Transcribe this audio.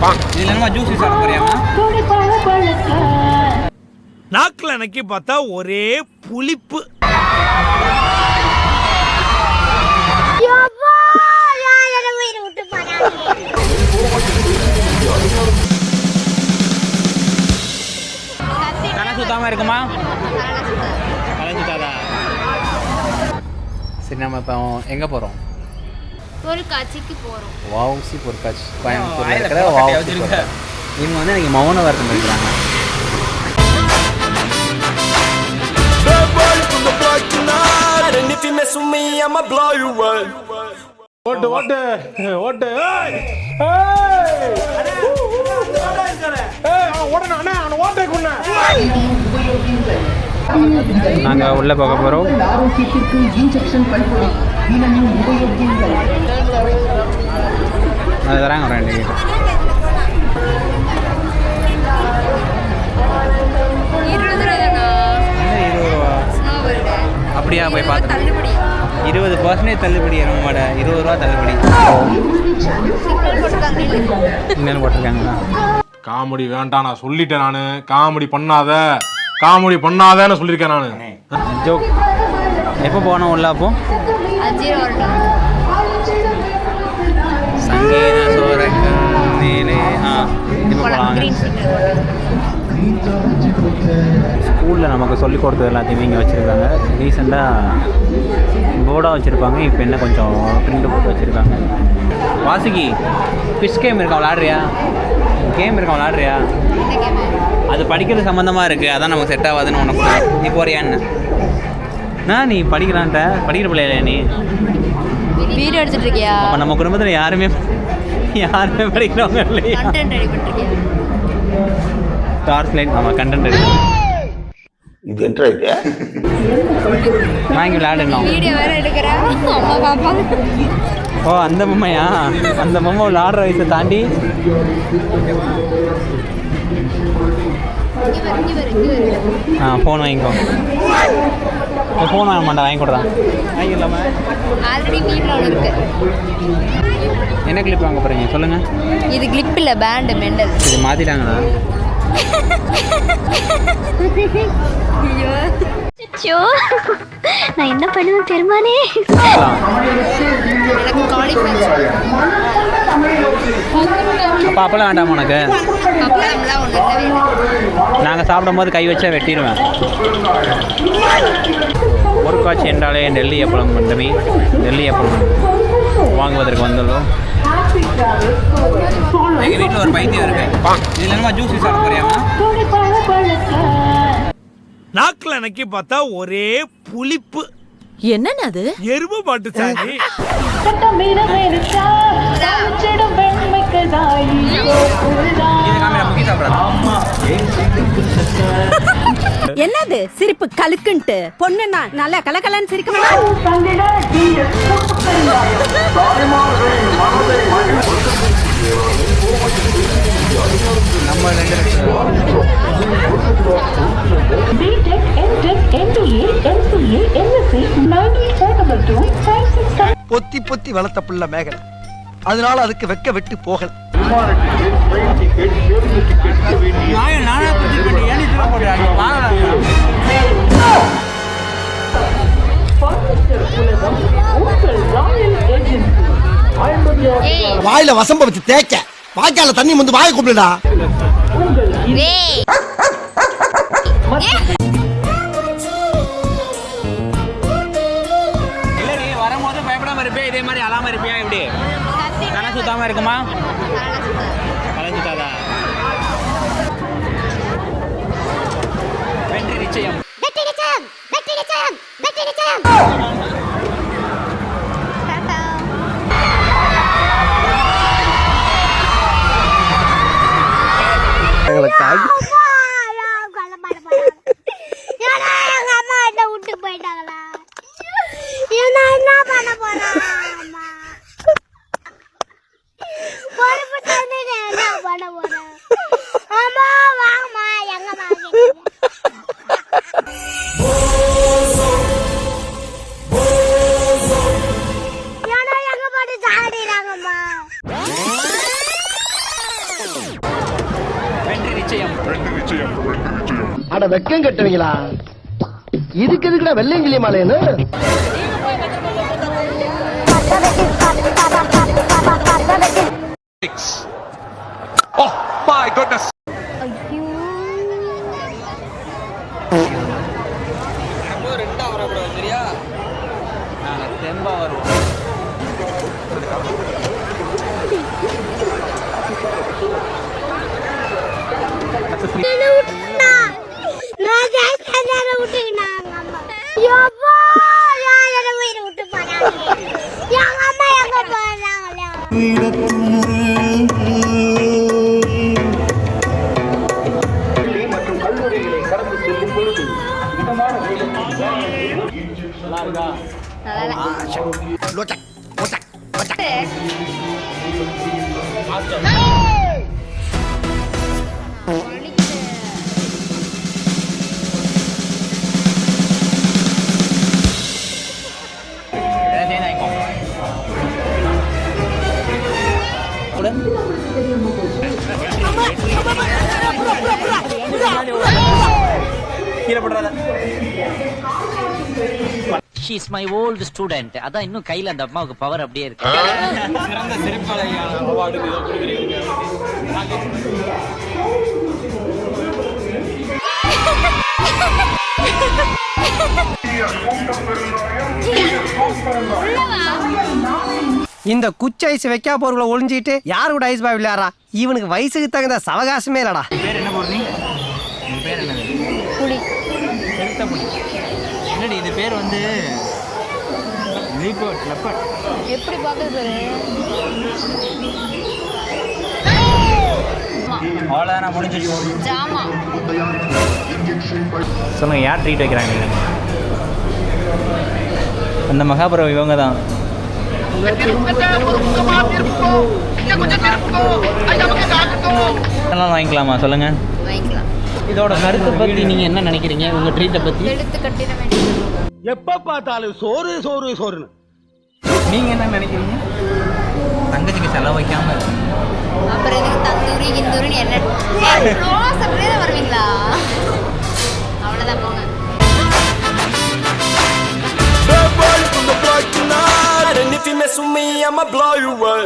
இதுல என்ன ஜூஸ் சாப்பிட போறியாமா? நாக்குல நக்கி பார்த்தா ஒரே புளிப்பு. கணக்கு சுத்தாம இருக்குமா? கணக்கு சுத்தாதா? சரி, நம்ம இப்போ எங்க போறோம்? பொருட்காட்சிக்கு போறோம். வாவுசி பொருட்காட்சி கோயம்புத்தூர்ல இருக்கிற வாவுசி பொருட்காட்சி. இவங்க வந்து எனக்கு மௌன வார்த்தை இருக்கிறாங்க. ஓட்டு ஓட்டு ஓட்டு நாங்க உள்ள போக போறோம். அது தராங்க ஒரு 2 கிட்ட. அப்படியா? போய் பார்த்தேன். 20% தள்ளுபடி. ரொம்ப 20 ரூபா தள்ளுபடி என்னன்னு போட்டிருக்காங்களா? காமெடி வேண்டாம், நான் சொல்லிட்டேன். நானு காமெடி பண்ணாதேன்னு சொல்லியிருக்கேன் நானு. ஜோக். எப்போ போனோம் உள்ள? அப்போ சங்கீத சோரங்கள் மேலே இப்போ போகலாம். ஸ்கூலில் நமக்கு சொல்லிக் கொடுத்தது எல்லாத்தையுமே இங்கே வச்சுருக்காங்க. ரீசெண்டாக போர்டாக வச்சுருப்பாங்க. இப்போ என்ன கொஞ்சம் பிரிண்ட் போட்டு வச்சுருக்காங்க. வாசுகி, ஃபிஷ் கேம் இருக்கா, விளாட்றியா? விளாட்றியா? அது படிக்கிறது சம்மந்தமாக இருக்குது, அதான் நமக்கு செட் ஆகாதுன்னு உனக்கு. நீ போறியான்னு? நீ படிக்கிற பிள்ளையா நீ? வீடியோ எடுத்துட்டு இருக்கியா? அப்போ நம்ம குடும்பத்தில் யாருமே படிக்கிறவங்க இல்லையா? கண்டென்ட் ரெடி பண்ணிருக்கியா? Torch light. ஆமாம், கண்டென்ட் ரெடி. இது என்ன இது? வாங்கி விளையாடணும். வீடியோ வேற எடுக்கிறேன், அம்மா பாப்பா. ஓ, அந்த பொம்மையா? அந்த பொம்மை விளையாடுற வயசை தாண்டி. ஃபோன் வாங்கிக்கோ. ஃபோன் வாங்க மாட்டா, வாங்கி கொடுறான். வாங்கிடலாமா? ஆல்ரெடி வீட்டில் ஒன்று இருக்கு. என்ன கிளிப் வாங்க போகிறீங்க சொல்லுங்கள்? இது கிளிப் இல்லை, பேண்டு மெண்டல். இது மாற்றிட்டாங்களா? ஐயோ, நான் என்ன பண்ணுவேன் பெருமானே. எனக்கு காலிஃப்ளவர். அப்போ அப்பெல்லாம் வேண்டாமா உனக்கு? அப்பளம்லாம் ஒன்று இல்லவே. நாங்கள் சாப்பிடும்போது கை வச்சா வெட்டிடுவேன். பொருட்காட்சி என்றாலே டெல்லி அப்பளம் மட்டுமே. டெல்லி அப்பளம் வாங்குவதற்கு வந்துள்ளோம். எங்கள் வீட்டில் ஒரு பைத்தியம் இருக்கு. இதில் என்ன ஜூஸ் சாப்பிட போறியாமா? நாக்குல நக்கி பார்த்தா ஒரே புளிப்பு. என்னன்னு அது? எருமை மாட்டு சாணி. என்னது சிரிப்பு கலுக்குன்ட்டு? பொண்ணுன்னா நல்லா கலகலன்னு சிரிக்க நம்ம 2 பொத்தி பொத்தி வளர்த்த பிள்ளை மேகலை, அதனால அதுக்கு வெக்க விட்டு போகல. வாயில வசம்ப வச்சு தேய்க்க, வாய்க்கால தண்ணி வந்து வாயை கூப்பிடுடா. வரும்போது பயப்படாம இருப்பியா? இதே மாதிரி அழாம இருப்பியா? எப்படி கணக்கு சுத்தாம இருக்குமா? கணக்கு சுத்தாதா? வெற்றி நிச்சயம். விட்டு போயிட்டாங்களா? என்ன பண்ண போறேன்? என்ன பண்ண போறேன்? ஆமா, வாங்கம்மா, எங்கம்மா? ஏன்னா எங்க போட்டு சாடிறாங்கம்மா. வெற்றி நிச்சயம். அட வெக்கம் கட்டுவீங்களா? இதுக்கு எதுக்குடா வெள்ளையங்கிலி மாலைன்னு? நாங்கள் தெம்பா வருவோம். கீழே போடுறத She is my old student. அதான் இன்னும் கையில அந்த அம்மாவுக்கு பவர் அப்படியே இருக்கு. சிறந்த சிறப்பாளையான அவார்டு ஏதோ கொடுக்குறீங்க. இந்த குச்சி ஐஸ் வைக்கா போறவங்கள ஒளிஞ்சிட்டு யாரு கூட ஐஸ் பாய் விளையாடுறா? இவனுக்கு வயசுக்கு தகுந்த சவகாசமே இல்லடா. பேர் என்ன போடுறீங்க? உங்க பேர் என்னது? புலி. பெருத்த புலி. என்னடி இது பேர் வந்து லீப்பர்ட் லெப்பர்ட். எப்படி பார்க்குது பாரு. அவ்வளோதான் முடிஞ்சிச்சு. ஜாமா. சொல்லுங்கள், யார் ட்ரீட் வைக்கிறாங்க நீங்கள்? அந்த மகாபுரம் இவங்க தான். எல்லாம் வாங்கிக்கலாமா சொல்லுங்கள். வாங்கிக்கலாம். இதோட கருத்தை பற்றி நீங்கள் என்ன நினைக்கிறீங்க? உங்கள் ட்ரீட்டை பற்றி எடுத்து கட்டிட வேண்டியது. எப்ப பார்த்தாலும் சோறு சோறு சோறுன்னு. நீங்கள் என்ன நினைக்கிறீங்க? தங்கச்சிக்கு செலவு வைக்காம அப்புறம் எதுக்கு தந்தூரி கிந்தூரின்னு என்ன ரோஸ் அப்படியே தான் வருவீங்களா? அவ்வளோதான் போங்க. Bad boy from the block tonight, and if you mess with me, I'ma blow you away.